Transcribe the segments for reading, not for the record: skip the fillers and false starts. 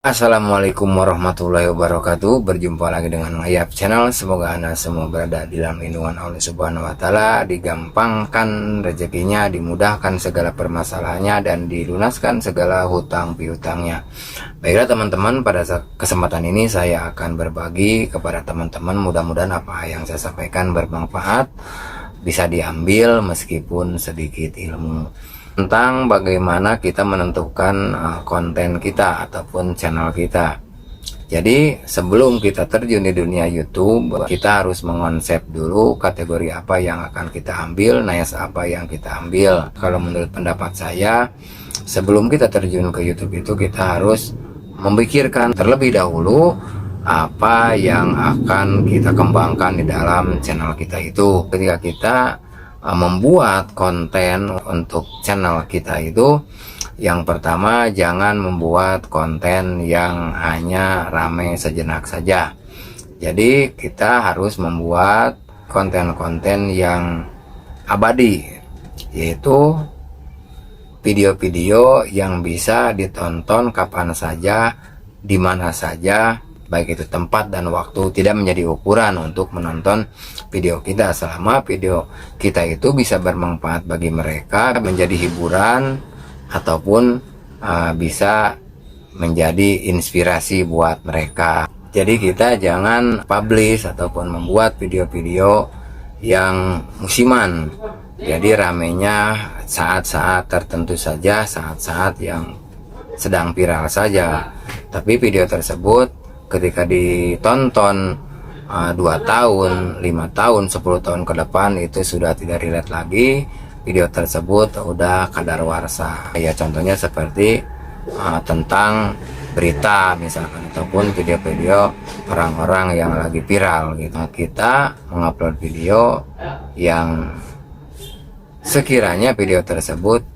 Assalamualaikum warahmatullahi wabarakatuh. Berjumpa lagi dengan Ngayap Channel. Semoga Anda semua berada di dalam lindungan Allah Subhanahu wa Ta'ala, digampangkan rezekinya, dimudahkan segala permasalahannya, dan dilunaskan segala hutang piutangnya. Baiklah teman-teman, pada kesempatan ini saya akan berbagi kepada teman-teman. Mudah-mudahan apa yang saya sampaikan bermanfaat, bisa diambil meskipun sedikit ilmu tentang bagaimana kita menentukan konten kita ataupun channel kita. Jadi sebelum kita terjun di dunia YouTube, kita harus mengonsep dulu kategori apa yang akan kita ambil, niche apa yang kita ambil. Kalau menurut pendapat saya, sebelum kita terjun ke YouTube itu kita harus memikirkan terlebih dahulu apa yang akan kita kembangkan di dalam channel kita itu. Ketika kita membuat konten untuk channel kita itu, yang pertama jangan membuat konten yang hanya rame sejenak saja. Jadi kita harus membuat konten-konten yang abadi, yaitu video-video yang bisa ditonton kapan saja, di mana saja, baik itu tempat dan waktu, tidak menjadi ukuran untuk menonton video kita, selama video kita itu bisa bermanfaat bagi mereka, menjadi hiburan ataupun bisa menjadi inspirasi buat mereka. Jadi kita jangan publish ataupun membuat video-video yang musiman, jadi ramenya saat-saat tertentu saja, saat-saat yang sedang viral saja. Tapi video tersebut ketika ditonton 2 tahun, 5 tahun, 10 tahun ke depan itu sudah tidak relate lagi. Video tersebut udah kadaluarsa. Ya contohnya seperti tentang berita misalkan, ataupun video-video orang-orang yang lagi viral gitu. Kita mengupload video yang sekiranya video tersebut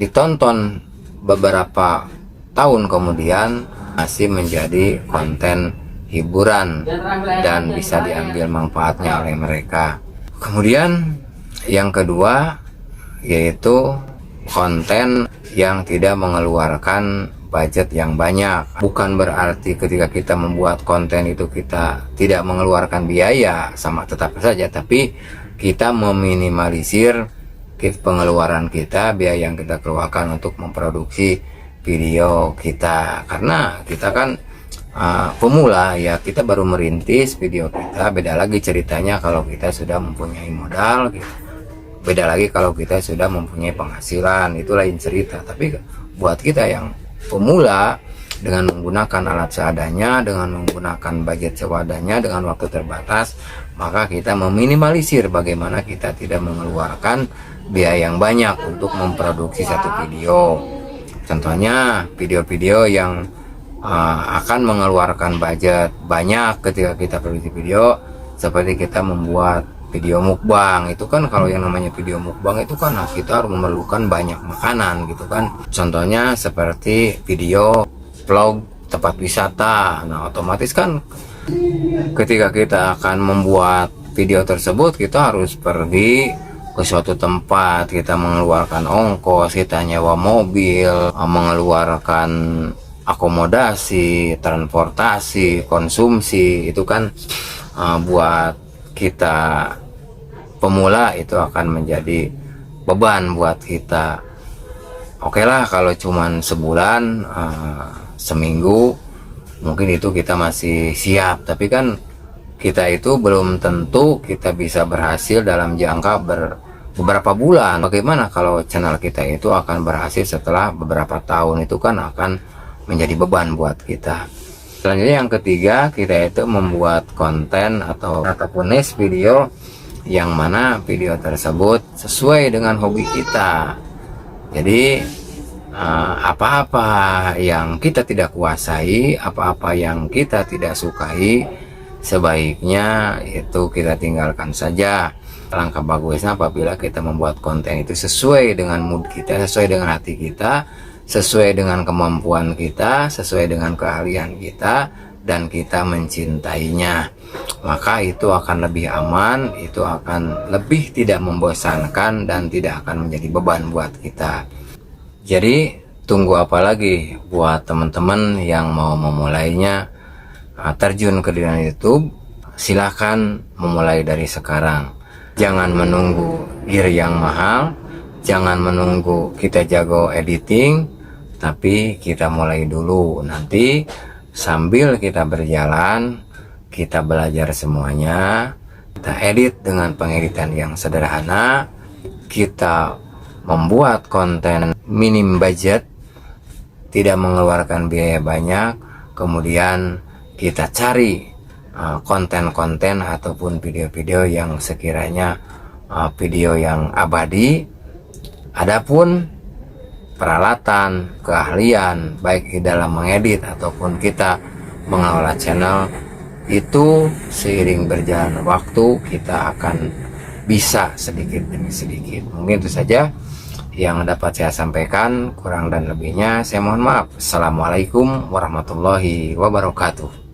ditonton beberapa tahun kemudian masih menjadi konten hiburan dan bisa diambil manfaatnya oleh mereka. Kemudian yang kedua yaitu konten yang tidak mengeluarkan budget yang banyak. Bukan berarti ketika kita membuat konten itu kita tidak mengeluarkan biaya, sama tetap saja, tapi kita meminimalisir pengeluaran kita, biaya yang kita keluarkan untuk memproduksi video kita. Karena kita kan pemula ya, kita baru merintis video kita. Beda lagi ceritanya kalau kita sudah mempunyai modal gitu. Beda lagi kalau kita sudah mempunyai penghasilan, itu lain cerita. Tapi buat kita yang pemula, dengan menggunakan alat seadanya, dengan menggunakan budget seadanya, dengan waktu terbatas, maka kita meminimalisir bagaimana kita tidak mengeluarkan biaya yang banyak untuk memproduksi satu video. Contohnya video-video yang akan mengeluarkan budget banyak ketika kita produksi video, seperti kita membuat video mukbang. Itu kan kalau yang namanya video mukbang itu kan kita harus memerlukan banyak makanan gitu kan. Contohnya seperti video vlog tempat wisata. Nah otomatis kan ketika kita akan membuat video tersebut, kita harus pergi ke suatu tempat, kita mengeluarkan ongkos, kita nyewa mobil, mengeluarkan akomodasi, transportasi, konsumsi. Itu kan buat kita pemula itu akan menjadi beban buat kita. Oke lah kalau cuman sebulan, seminggu, mungkin itu kita masih siap. Tapi kan kita itu belum tentu kita bisa berhasil dalam jangka beberapa bulan. Bagaimana kalau channel kita itu akan berhasil setelah beberapa tahun? Itu kan akan menjadi beban buat kita. Selanjutnya yang ketiga, kita itu membuat konten ataupun niche video yang mana video tersebut sesuai dengan hobi kita. Jadi apa-apa yang kita tidak kuasai, apa-apa yang kita tidak sukai, sebaiknya itu kita tinggalkan saja. Langkah bagusnya apabila kita membuat konten itu sesuai dengan mood kita, sesuai dengan hati kita, sesuai dengan kemampuan kita, sesuai dengan keahlian kita, dan kita mencintainya. Maka itu akan lebih aman, itu akan lebih tidak membosankan, dan tidak akan menjadi beban buat kita. Jadi tunggu apa lagi buat teman-teman yang mau memulainya, terjun ke dunia YouTube? Silahkan memulai dari sekarang. Jangan menunggu gear yang mahal, jangan menunggu kita jago editing, tapi kita mulai dulu. Nanti sambil kita berjalan, kita belajar semuanya, kita edit dengan pengeditan yang sederhana, kita membuat konten minim budget, tidak mengeluarkan biaya banyak, kemudian kita cari konten-konten ataupun video-video yang sekiranya video yang abadi. Adapun peralatan, keahlian baik di dalam mengedit ataupun kita mengelola channel, itu seiring berjalan waktu kita akan bisa sedikit demi sedikit. Mungkin itu saja yang dapat saya sampaikan, kurang dan lebihnya saya mohon maaf. Assalamualaikum warahmatullahi wabarakatuh.